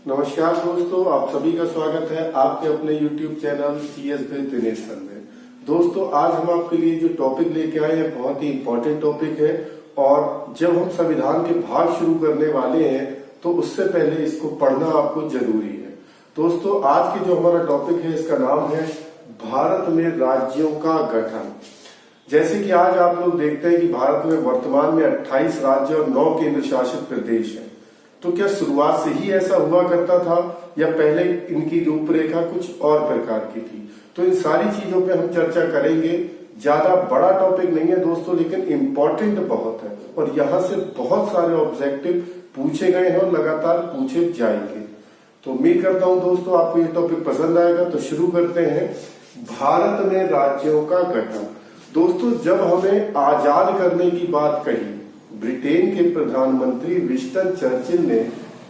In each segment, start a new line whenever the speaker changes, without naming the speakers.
नमस्कार दोस्तों, आप सभी का स्वागत है आपके अपने YouTube channel GS with Dinesh sir में। दोस्तों, आज हम आपके लिए जो टॉपिक लेके आए हैं बहुत ही इम्पोर्टेंट टॉपिक है और जब हम संविधान के भाग शुरू करने वाले हैं तो उससे पहले इसको पढ़ना आपको जरूरी है। दोस्तों, आज की जो हमारा टॉपिक है इसका नाम है भारत में राज्यों का गठन। जैसे कि आज आप लोग देखते हैं कि भारत में वर्तमान में 28 राज्य और 9 केंद्र शासित प्रदेश हैं। तो क्या शुरुआत से ही ऐसा हुआ करता था या पहले इनकी रूपरेखा कुछ और प्रकार की थी? तो इन सारी चीजों पे हम चर्चा करेंगे। ज्यादा बड़ा टॉपिक नहीं है दोस्तों, लेकिन इम्पोर्टेंट बहुत है और यहाँ से बहुत सारे ऑब्जेक्टिव पूछे गए हैं और लगातार पूछे जाएंगे। तो उम्मीद करता हूँ दोस्तों आपको ये टॉपिक पसंद आएगा। तो शुरू करते हैं। भारत में राज्यों का गठन। दोस्तों, जब हमें आजाद करने की बात कही, ब्रिटेन के प्रधानमंत्री विंस्टन चर्चिल ने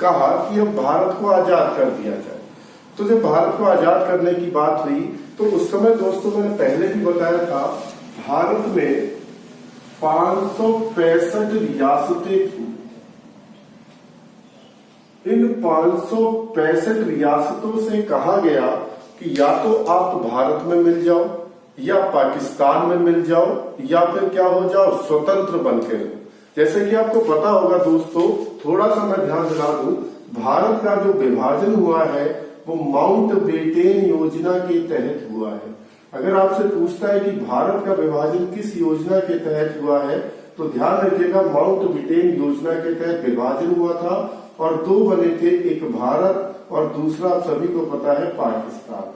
कहा कि अब भारत को आजाद कर दिया जाए। तो जब भारत को आजाद करने की बात हुई तो उस समय दोस्तों मैंने पहले भी बताया था, भारत में 565 रियासतें थी। इन 565 रियासतों से कहा गया कि या तो आप भारत में मिल जाओ या पाकिस्तान में मिल जाओ या फिर क्या हो जाओ, स्वतंत्र बनके रहो। जैसे कि आपको पता होगा दोस्तों, थोड़ा सा मैं ध्यान दिला दूं, भारत का जो विभाजन हुआ है वो माउंटबेटन योजना के तहत हुआ है। अगर आपसे पूछता है कि भारत का विभाजन किस योजना के तहत हुआ है तो ध्यान रखिएगा, माउंटबेटन योजना के तहत विभाजन हुआ था और दो बने थे, एक भारत और दूसरा आप सभी को पता है पाकिस्तान।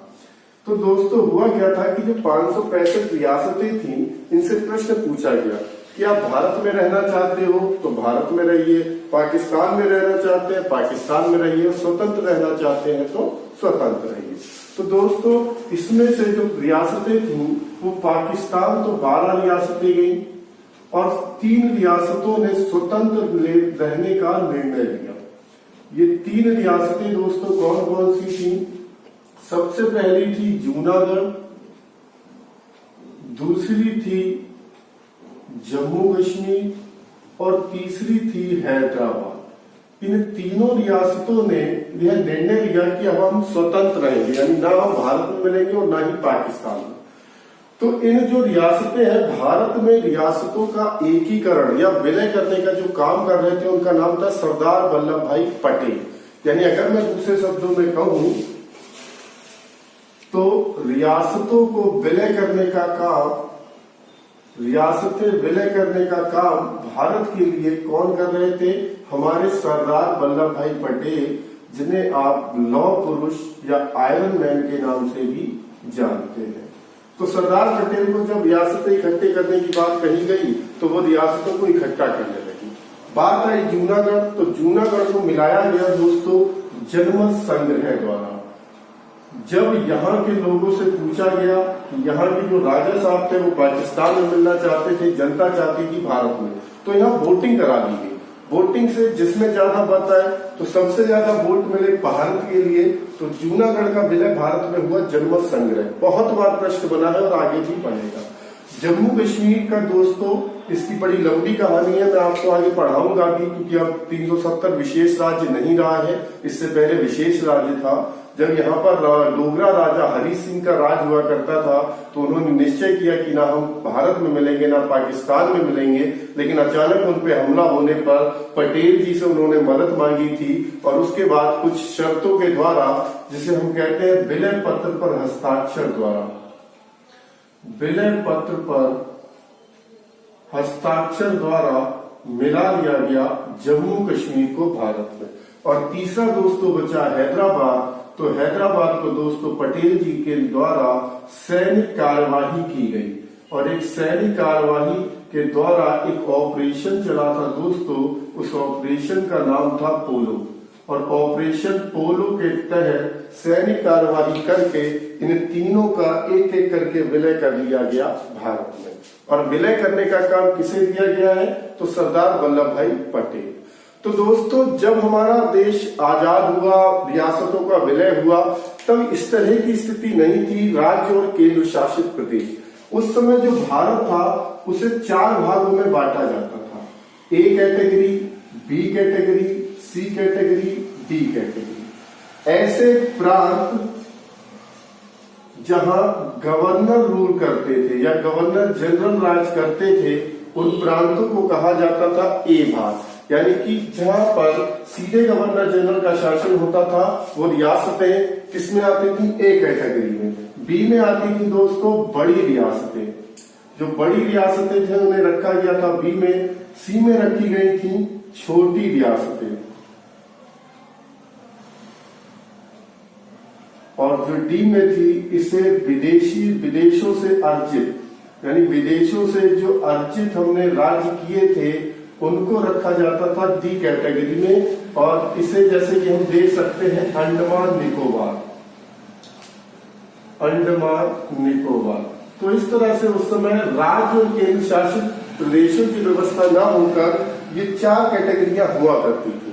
तो दोस्तों हुआ क्या था कि जो 565 रियासतें थी इनसे प्रश्न पूछा गया कि आप भारत में रहना चाहते हो तो भारत में रहिए, पाकिस्तान में रहना चाहते हैं पाकिस्तान में रहिए, स्वतंत्र रहना चाहते हैं तो स्वतंत्र रहिए। तो दोस्तों इसमें से जो रियासतें थी वो पाकिस्तान तो 12 रियासतें गई और 3 रियासतों ने स्वतंत्र रहने का निर्णय लिया। ये 3 रियासतें दोस्तों कौन कौन सी थी? सबसे पहली थी जूनागढ़, दूसरी थी जम्मू कश्मीर और तीसरी थी हैदराबाद। इन तीनों रियासतों ने यह निर्णय लिया कि अब हम स्वतंत्र रहेंगे, यानी ना हम भारत में मिलेंगे और ना ही पाकिस्तान में। तो इन जो रियासतें हैं, भारत में रियासतों का एकीकरण या विलय करने का जो काम कर रहे थे उनका नाम था सरदार वल्लभ भाई पटेल। यानी अगर मैं दूसरे शब्दों में कहूं तो रियासतों को विलय करने का काम, रियासतें विलय करने का काम भारत के लिए कौन कर रहे थे? हमारे सरदार वल्लभ भाई पटेल, जिन्हें आप लौह पुरुष या आयरन मैन के नाम से भी जानते हैं। तो सरदार पटेल को जब रियासतें इकट्ठे करने की बात कही गई तो वो रियासतों को इकट्ठा करने लगी। बात आई जूनागढ़, तो जूनागढ़ को मिलाया गया दोस्तों जनमत संग्रह द्वारा। जब यहाँ के लोगों से पूछा गया कि यहाँ के जो राजा साहब थे वो पाकिस्तान में मिलना चाहते थे, जनता चाहती थी भारत में, तो यहाँ वोटिंग करा दी गई। वोटिंग से जिसमें ज्यादा मत आए तो सबसे ज्यादा वोट मिले भारत के लिए, तो जूनागढ़ का विलय भारत में हुआ जनमत संग्रह। बहुत बार प्रश्न बना है और आगे भी बनेगा। जम्मू कश्मीर का दोस्तों इसकी बड़ी लंबी कहानी है, मैं आपको आगे पढ़ाऊंगा भी, क्योंकि अब 370 विशेष राज्य नहीं रहा है, इससे पहले विशेष राज्य था। जब यहाँ पर डोगरा राजा हरि सिंह का राज हुआ करता था तो उन्होंने निश्चय किया कि ना हम भारत में मिलेंगे ना पाकिस्तान में मिलेंगे, लेकिन अचानक उन पे हमला होने पर पटेल जी से उन्होंने मदद मांगी थी और उसके बाद कुछ शर्तों के द्वारा, जिसे हम कहते हैं विलय पत्र पर हस्ताक्षर द्वारा, विलय पत्र पर हस्ताक्षर द्वारा मिला लिया गया जम्मू कश्मीर को भारत में। और तीसरा दोस्तों बचा हैदराबाद। तो हैदराबाद को दोस्तों पटेल जी के द्वारा सैनिक कार्यवाही की गई और एक सैनिक कार्यवाही के द्वारा एक ऑपरेशन चला था दोस्तों, उस ऑपरेशन का नाम था पोलो। और ऑपरेशन पोलो के तहत सैनिक कार्यवाही करके इन तीनों का एक एक करके विलय कर लिया गया भारत में। और विलय करने का काम किसे दिया गया है? तो सरदार वल्लभ भाई पटेल। तो दोस्तों जब हमारा देश आजाद हुआ, रियासतों का विलय हुआ, तब इस तरह की स्थिति नहीं थी राज्य और केंद्र शासित प्रदेश। उस समय जो भारत था उसे 4 भागों में बांटा जाता था। A category, B category, C category, D category. ऐसे प्रांत जहां गवर्नर रूल करते थे या गवर्नर जनरल राज करते थे, उन प्रांतों को कहा जाता था ए भाग। यानी कि जहां पर सीधे गवर्नर जनरल का शासन होता था, वो रियासतें किसमें आती थी? ए कैटेगरी में। बी में आती थी दोस्तों बड़ी रियासतें। जो बड़ी रियासतें थे उन्हें रखा गया था बी में। सी में रखी गई थी छोटी रियासतें, और जो डी में थी इसे विदेशों से अर्जित, यानी विदेशों से जो अर्जित हमने राज्य किए थे उनको रखा जाता था डी कैटेगरी में। और इसे जैसे कि हम देख सकते हैं अंडमान निकोबार। तो इस तरह से उस समय राज्य और केंद्र शासित प्रदेशों की व्यवस्था न होकर ये 4 कैटेगरियां हुआ करती थी।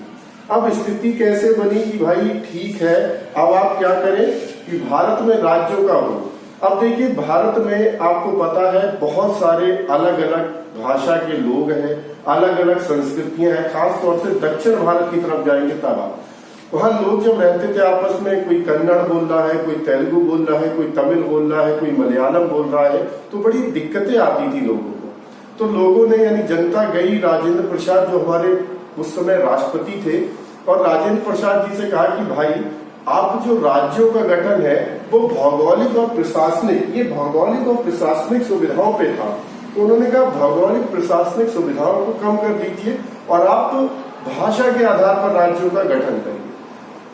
अब स्थिति कैसे बनी कि भाई ठीक है, अब आप क्या करें कि भारत में राज्यों का हो। अब देखिए भारत में आपको पता है बहुत सारे अलग अलग भाषा के लोग हैं, अलग अलग संस्कृतियां हैं। खास तौर से दक्षिण भारत की तरफ जाएंगे तब आप वहां लोग जब रहते थे आपस में, कोई कन्नड़ बोल रहा है, कोई तेलुगु बोल रहा है, कोई तमिल बोल रहा है, कोई मलयालम बोल रहा है, तो बड़ी दिक्कतें आती थी लोगों को। तो लोगों ने यानी जनता गई राजेंद्र प्रसाद जो हमारे उस समय राष्ट्रपति थे, और राजेंद्र प्रसाद जी से कहा कि भाई आप जो राज्यों का गठन है वो भौगोलिक और प्रशासनिक सुविधाओं पे था। तो उन्होंने कहा भौगोलिक प्रशासनिक सुविधाओं को कम कर दीजिए और आप भाषा के आधार पर राज्यों का गठन करिए।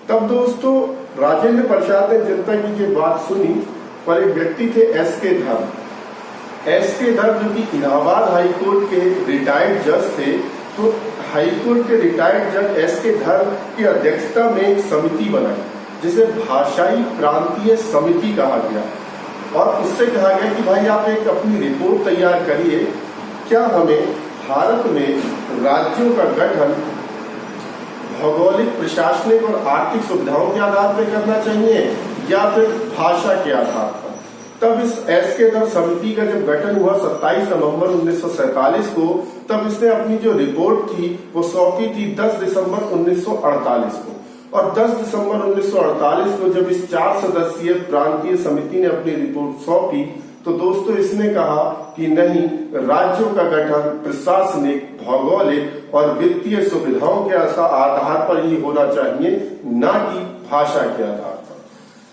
तब दोस्तों राजेंद्र प्रसाद ने जनता की ये बात सुनी, पर एक व्यक्ति थे एस के धर जो कि इलाहाबाद हाईकोर्ट के रिटायर्ड जज थे। तो हाईकोर्ट के रिटायर्ड जज एस के धर की अध्यक्षता में एक समिति बनाई जिसे भाषाई प्रांतीय समिति कहा गया, और उससे कहा गया कि भाई आप एक अपनी रिपोर्ट तैयार करिए, क्या हमें भारत में राज्यों का गठन भौगोलिक, प्रशासनिक और आर्थिक सुविधाओं के आधार पर करना चाहिए या फिर भाषा के आधार पर। तब इस एस के धर समिति का जब गठन हुआ 27 नवंबर 1947 को, तब इसने अपनी जो रिपोर्ट थी वो सौंपी थी 10 दिसंबर 1948 को। और 10 दिसंबर 1948 को जब इस 4 सदस्यीय प्रांतीय समिति ने अपनी रिपोर्ट सौंपी, तो दोस्तों इसने कहा कि नहीं, राज्यों का गठन प्रशासनिक, भौगोलिक और वित्तीय सुविधाओं के आधार पर ही होना चाहिए, ना कि भाषा के आधार पर।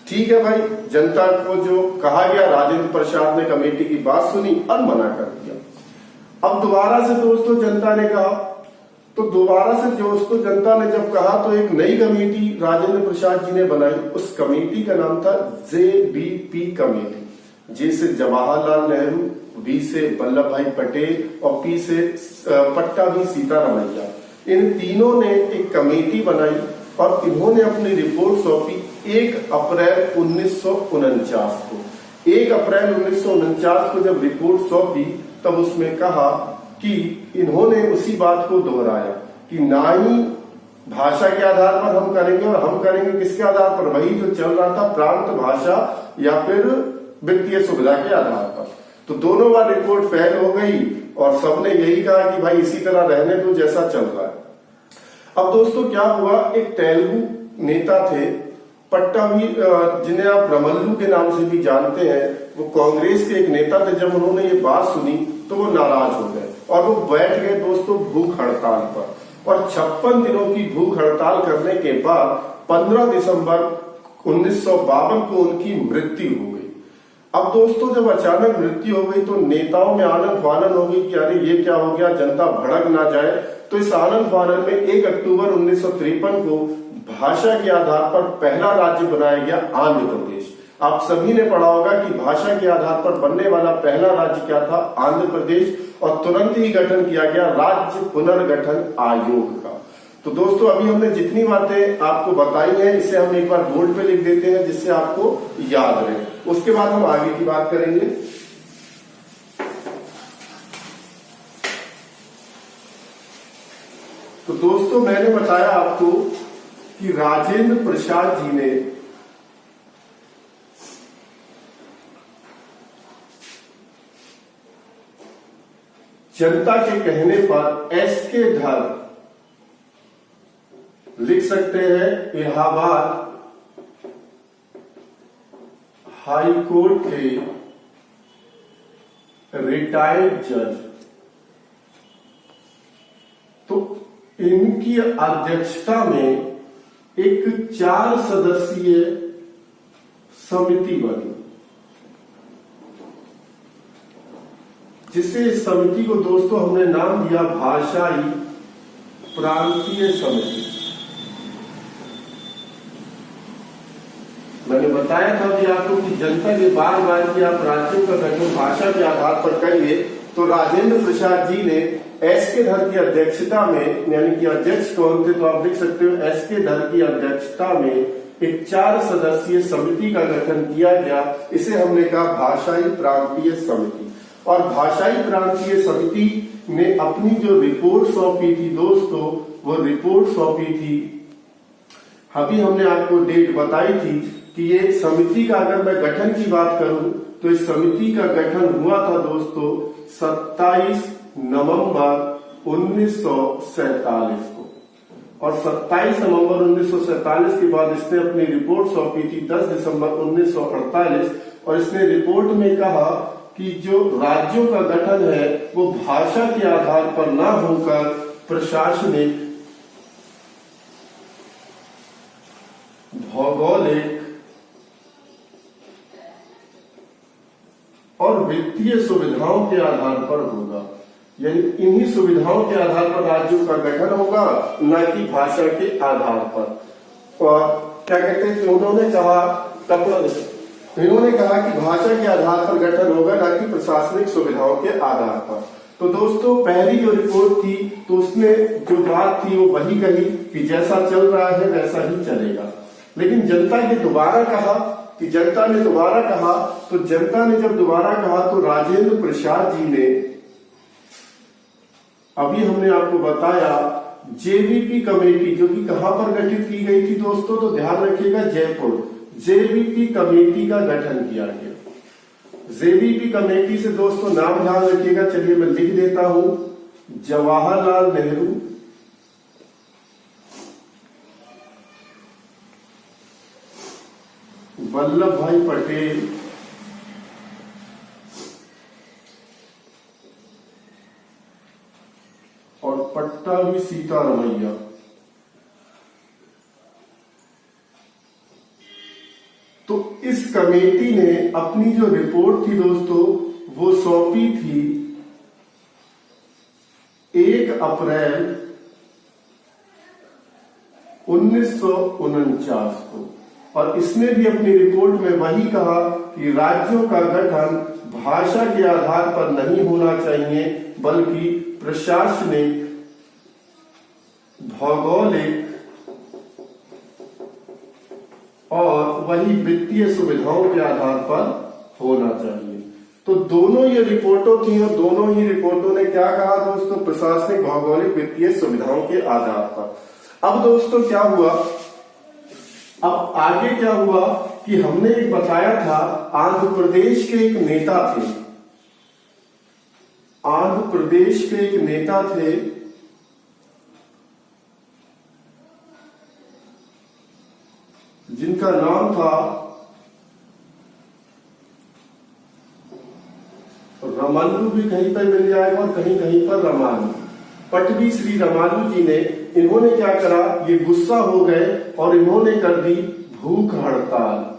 ठीक है भाई, जनता को जो कहा गया, राजेंद्र प्रसाद ने कमेटी की बात सुनी और मना कर दिया। अब दोबारा से दोस्तों जनता ने कहा, तो दोबारा से दोस्तों जनता ने जब कहा तो एक नई कमेटी राजेंद्र प्रसाद जी ने बनाई। उस कमेटी का नाम था JBP कमेटी। जे से जवाहरलाल नेहरू, बी से वल्लभ भाई पटेल और पी से पट्टाभी सीतारामैया। इन तीनों ने एक कमेटी बनाई और इन्होंने अपनी रिपोर्ट सौंपी 1 अप्रैल 1949 को। 1 अप्रैल 1949 को जब रिपोर्ट सौंपी, तब उसमें कहा कि इन्होंने उसी बात को दोहराया कि ना ही भाषा के आधार पर हम करेंगे, और हम करेंगे किसके आधार पर? वही जो चल रहा था प्रांत भाषा या फिर वित्तीय सुविधा के आधार पर। तो दोनों बार रिपोर्ट फेल हो गई और सबने यही कहा कि भाई इसी तरह रहने दो जैसा चल रहा है। अब दोस्तों क्या हुआ, एक तेलुगु नेता थे पट्टाभी, जिन्हें आप रमल्लू के नाम से भी जानते हैं, वो कांग्रेस के एक नेता थे। जब उन्होंने ये बात सुनी तो वो नाराज हो गए और वो बैठ गए दोस्तों भूख हड़ताल पर। और 56 दिनों की भूख हड़ताल करने के बाद 15 दिसंबर 1952 को उनकी मृत्यु हो गई। अब दोस्तों जब अचानक मृत्यु हो गई तो नेताओं में आनंद फानन हो गई कि अरे ये क्या हो गया, जनता भड़क ना जाए। तो इस आनंद फानन में 1 अक्टूबर 1953 को भाषा के आधार पर पहला राज्य बनाया गया आंध्र प्रदेश। आप सभी ने पढ़ा होगा कि भाषा के आधार पर बनने वाला पहला राज्य क्या था? आंध्र प्रदेश। और तुरंत ही गठन किया गया राज्य पुनर्गठन आयोग का। तो दोस्तों अभी हमने जितनी बातें आपको बताई हैं, इसे हम एक बार बोर्ड पे लिख देते हैं जिससे आपको याद रहे। उसके बाद हम आगे की बात करेंगे। तो दोस्तों मैंने बताया आपको कि राजेंद्र प्रसाद जी ने जनता के कहने पर एस के धर, लिख सकते हैं इलाहाबाद हाई कोर्ट के रिटायर्ड जज, तो इनकी अध्यक्षता में एक 4 सदस्यीय समिति बनी, जिसे इस समिति को दोस्तों हमने नाम दिया भाषाई प्रांतीय समिति। मैंने बताया था कि आपको कि जनता के बार बार कि आप राज्यों का गठन भाषा के आधार पर करिए, तो राजेंद्र प्रसाद जी ने एस के धर की अध्यक्षता में, यानी कि अध्यक्ष कौन थे तो आप लिख सकते हो, एस के धर की अध्यक्षता में एक 4 सदस्यीय समिति का गठन किया गया। इसे हमने कहा भाषाई प्रांतीय समिति। और भाषाई प्रांतीय समिति ने अपनी जो रिपोर्ट सौंपी थी दोस्तों, वो रिपोर्ट सौंपी थी, अभी हमने आपको डेट बताई थी कि ये समिति का अगर मैं गठन की बात करूं तो इस समिति का गठन हुआ था दोस्तों 27 नवंबर 1947 को। और 27 नवंबर 1947 के बाद इसने अपनी रिपोर्ट सौंपी थी 10 दिसंबर 1948, और इसने रिपोर्ट में कहा कि जो राज्यों का गठन है वो भाषा के आधार पर ना होकर प्रशासनिक, भौगोलिक और वित्तीय सुविधाओं के आधार पर होगा। यानी इन्हीं सुविधाओं के आधार पर राज्यों का गठन होगा, न कि भाषा के आधार पर। और क्या कहते हैं कि उन्होंने कहा कि भाषा के आधार पर गठन होगा, न कि प्रशासनिक सुविधाओं के आधार पर। तो दोस्तों पहली जो रिपोर्ट थी तो उसने जो बात थी वो वही कही कि जैसा चल रहा है वैसा ही चलेगा। लेकिन जनता ने दोबारा कहा, तो जनता ने जब दोबारा कहा तो राजेंद्र प्रसाद जी ने, अभी हमने आपको बताया जेबीपी कमेटी, जो कि कहां पर गठित की गई थी दोस्तों, तो ध्यान रखिएगा जयपुर, जेबीपी कमेटी का गठन किया गया। जेबीपी कमेटी से दोस्तों नाम ध्यान रखिएगा, चलिए मैं लिख देता हूं, जवाहरलाल नेहरू, वल्लभ भाई पटेल, और पट्टाभी सीतारमैया। तो इस कमेटी ने अपनी जो रिपोर्ट थी दोस्तों वो सौंपी थी 1 अप्रैल 1949 को, और इसने भी अपनी रिपोर्ट में वही कहा कि राज्यों का गठन भाषा के आधार पर नहीं होना चाहिए, बल्कि प्रशासनिक, भौगोलिक और वही वित्तीय सुविधाओं के आधार पर होना चाहिए। तो दोनों ये रिपोर्टों थी और दोनों ही रिपोर्टों ने क्या कहा दोस्तों, प्रशासनिक, भौगोलिक, वित्तीय सुविधाओं के आधार पर। अब दोस्तों क्या हुआ, अब आगे क्या हुआ कि हमने एक बताया था आंध्र प्रदेश के एक नेता थे, आंध्र प्रदेश के एक नेता थे जिनका नाम था रमालू, भी कहीं पर मिल जाएगा और कहीं कहीं पर रमालू, पटवी श्री रमालू जी ने, इन्होंने क्या करा, ये गुस्सा हो गए और इन्होंने कर दी भूख हड़ताल।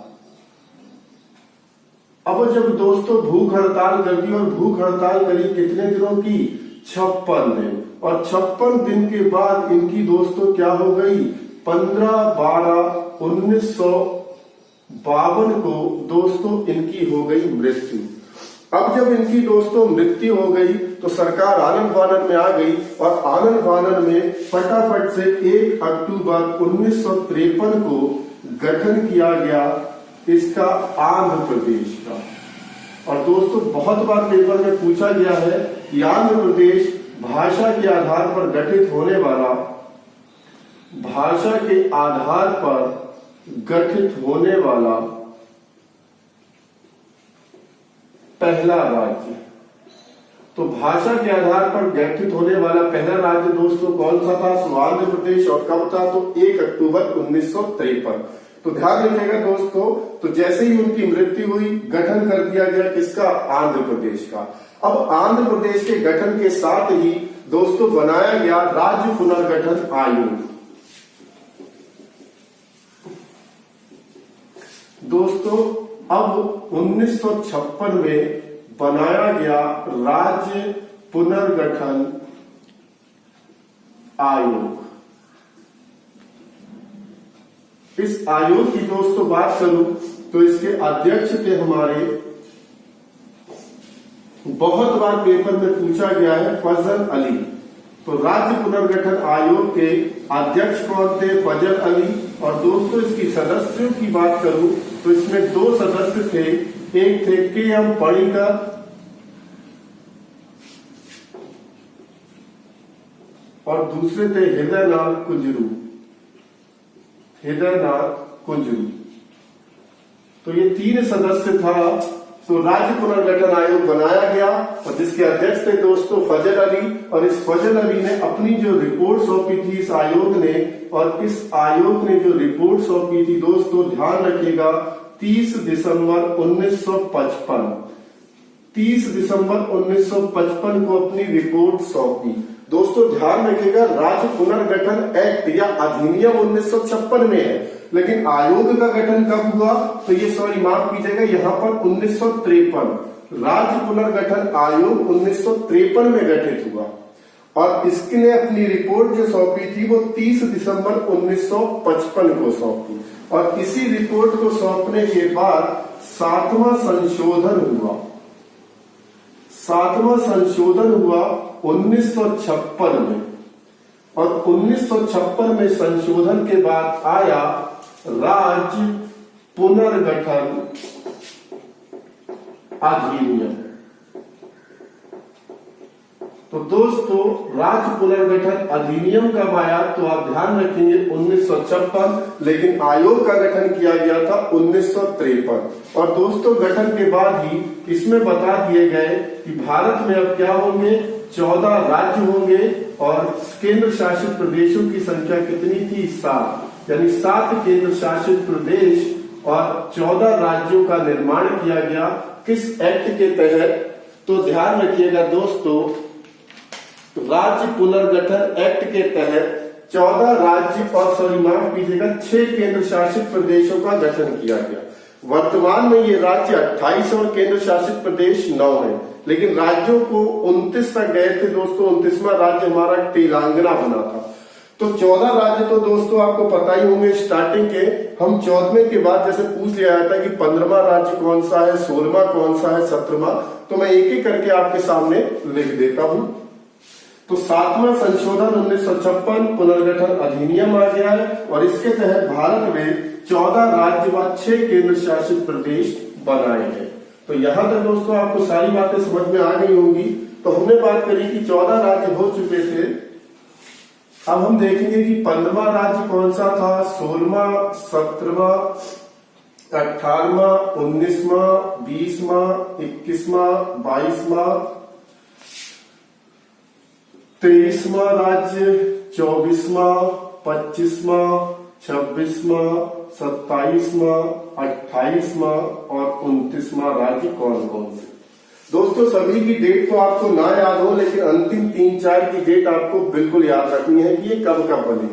अब जब दोस्तों भूख हड़ताल कर दी, और भूख हड़ताल करी कितने दिनों की, 56 दिन, और 56 दिन के बाद इनकी दोस्तों क्या हो गई, 15/12/1952 को दोस्तों इनकी हो गई मृत्यु। अब जब इनकी दोस्तों मृत्यु हो गई तो सरकार आनन फानन में आ गई, और आनन फानन में फटाफट से 1 अक्टूबर 1953 को गठन किया गया इसका, आंध्र प्रदेश का। और दोस्तों बहुत बार पेपर में पूछा गया है कि आंध्र प्रदेश भाषा के आधार पर गठित होने वाला, भाषा के आधार पर गठित होने वाला पहला राज्य। तो भाषा के आधार पर गठित होने वाला पहला राज्य दोस्तों कौन सा था, आंध्र प्रदेश। और कब था, तो 1 अक्टूबर 1953। तो ध्यान रखिएगा दोस्तों, तो जैसे ही उनकी मृत्यु हुई गठन कर दिया गया किसका, आंध्र प्रदेश का। अब आंध्र प्रदेश के गठन के साथ ही दोस्तों बनाया गया राज्य पुनर्गठन आयोग। दोस्तों अब 1956 में बनाया गया राज्य पुनर्गठन आयोग। इस आयोग की दोस्तों बात करूं तो इसके अध्यक्ष थे हमारे, बहुत बार पेपर में पूछा गया है, फजल अली। तो राज्य पुनर्गठन आयोग के अध्यक्ष कौन थे, फजल अली। और दोस्तों इसकी सदस्यों की बात करूं तो इसमें 2 सदस्य थे, एक थे के.एम. पणिकर और दूसरे थे हृदयनाथ कुंजरू। तो ये 3 सदस्य था। तो राज्य पुनर्गठन आयोग बनाया गया और जिसके अध्यक्ष थे दोस्तों फजल अली। और इस फजल अली ने अपनी जो रिपोर्ट सौंपी थी इस आयोग ने, और इस आयोग ने जो रिपोर्ट सौंपी थी दोस्तों ध्यान रखिएगा 30 दिसंबर 1955। 30 दिसंबर 1955 को अपनी रिपोर्ट सौंपी। दोस्तों ध्यान रखिएगा राज्य पुनर्गठन एक्ट या अधिनियम 1956 में है, लेकिन आयोग का गठन कब हुआ, तो ये सॉरी माफ कीजिएगा यहाँ पर 1953। राज्य पुनर्गठन आयोग 1953 में गठित हुआ और इसने अपनी रिपोर्ट जो सौंपी थी वो 30 दिसंबर 1955 को सौंपी। और इसी रिपोर्ट को सौंपने के बाद 7वां संशोधन हुआ। 7वां संशोधन हुआ 1956 में। और 1956 में संशोधन के बाद आया राज्य पुनर्गठन अधिनियम। तो दोस्तों राज्य पुनर्गठन अधिनियम कब आया, तो आप ध्यान रखेंगे 1956, लेकिन आयोग का गठन किया गया था 1953। और दोस्तों गठन के बाद ही इसमें बता दिए गए कि भारत में अब क्या होंगे, 14 राज्य होंगे और केंद्र शासित प्रदेशों की संख्या कितनी थी, 7। यानी 7 केंद्र शासित प्रदेश और 14 राज्यों का निर्माण किया गया। किस एक्ट के तहत, तो ध्यान रखिएगा दोस्तों राज्य पुनर्गठन एक्ट के तहत 14 राज्य और सॉरी माफ कीजिएगा 6 केंद्र शासित प्रदेशों का गठन किया गया। वर्तमान में ये राज्य 28 और केंद्र शासित प्रदेश 9 है, लेकिन राज्यों को 29 तक गए थे दोस्तों। 29वां राज्य हमारा तेलंगाना बना था। तो 14 राज्य तो दोस्तों आपको पता ही होंगे स्टार्टिंग के। हम 14वें के बाद जैसे पूछ लिया जाता है कि 15वां राज्य कौन सा है, 16वां कौन सा है, 17वां, तो मैं एक एक करके आपके सामने लिख देता हूं। तो 7वां संशोधन 1956 पुनर्गठन अधिनियम आ गया है और इसके तहत भारत में 14 राज्य व 6 केंद्र शासित प्रदेश बनाए गए। तो यहां तक दोस्तों आपको सारी बातें समझ में आ गई होंगी। तो हमने बात करी कि 14 राज्य हो चुके थे। अब हम देखेंगे कि 15वां राज्य कौन सा था, 16वां, 17वां, 18वां, 19वां, 20वां, 21वां, 22वां, 23वां राज्य, 24वां, 25वां, 26वां, 27वां, 28वां और 29वां राज्य कौन कौन से। दोस्तों सभी की डेट तो आपको ना याद हो, लेकिन अंतिम 3-4 की डेट आपको बिल्कुल याद रखनी है कि ये कब कब बने।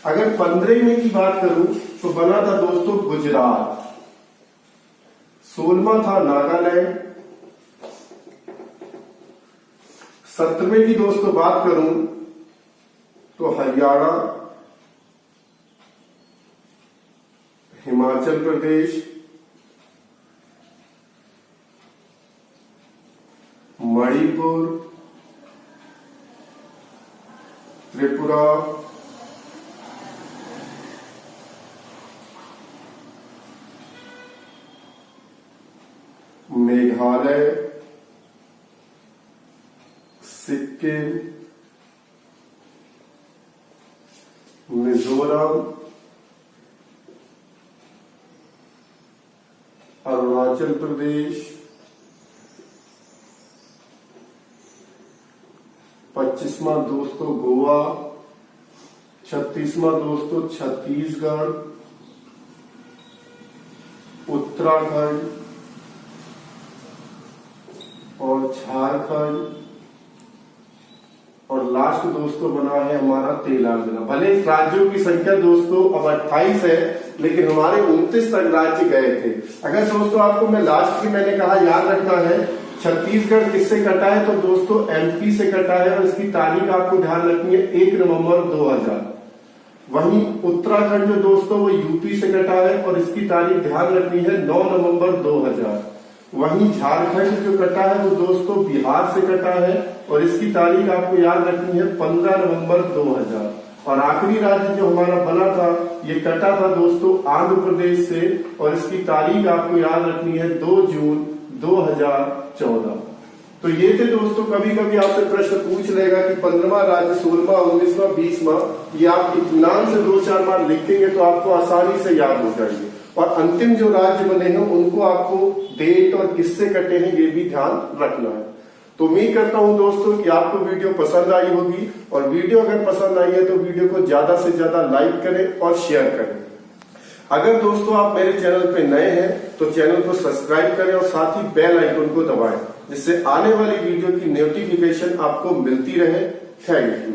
अगर 15वें की बात करूं तो बना था दोस्तों गुजरात, 16वां था नागालैंड, 17वें की दोस्तों बात करूं तो हरियाणा, हिमाचल प्रदेश, मणिपुर, त्रिपुरा, मेघालय, सिक्किम, मिजोरम, अरुणाचल प्रदेश, 25वां दोस्तों गोवा, 36वां दोस्तों छत्तीसगढ़, उत्तराखंड और झारखंड, और लास्ट दोस्तों बना है हमारा तेलंगाना। भले इस राज्यों की संख्या दोस्तों अब 28 है, लेकिन हमारे 29 तक राज्य गए थे। अगर दोस्तों आपको मैं लास्ट की मैंने कहा याद रखना है, छत्तीसगढ़ किससे कटा है, तो दोस्तों एमपी से कटा है, और इसकी तारीख आपको ध्यान रखनी है 1 नवंबर 2000। वहीं उत्तराखंड जो दोस्तों वो यूपी से कटा है, और इसकी तारीख ध्यान रखनी है 9 नवंबर 2000। वहीं झारखंड जो कटा है वो दोस्तों बिहार से कटा है, और इसकी तारीख आपको याद रखनी है 15 नवंबर 2000। और आखिरी राज्य जो हमारा बना था ये कटा था दोस्तों आंध्र प्रदेश से, और इसकी तारीख आपको याद रखनी है 2 जून 2014। तो ये थे दोस्तों, कभी कभी आपसे प्रश्न पूछ लेगा कि 15वां राज्य, 16वां, 19वां, 20वां, ये आप इत्मीनान से 2-4 बार लिखेंगे तो आपको आसानी से याद हो जाएंगे। और अंतिम जो राज्य बने हैं उनको आपको डेट और किससे कटे हैं ये भी ध्यान रखना है। तो उम्मीद करता हूं दोस्तों कि आपको वीडियो पसंद आई होगी, और वीडियो अगर पसंद आई है तो वीडियो को ज्यादा से ज्यादा लाइक करें और शेयर करें। अगर दोस्तों आप मेरे चैनल पे नए हैं तो चैनल को सब्सक्राइब करें और साथ ही बेल आइकन को दबाएं, जिससे आने वाली वीडियो की नोटिफिकेशन आपको मिलती रहे। Thank you.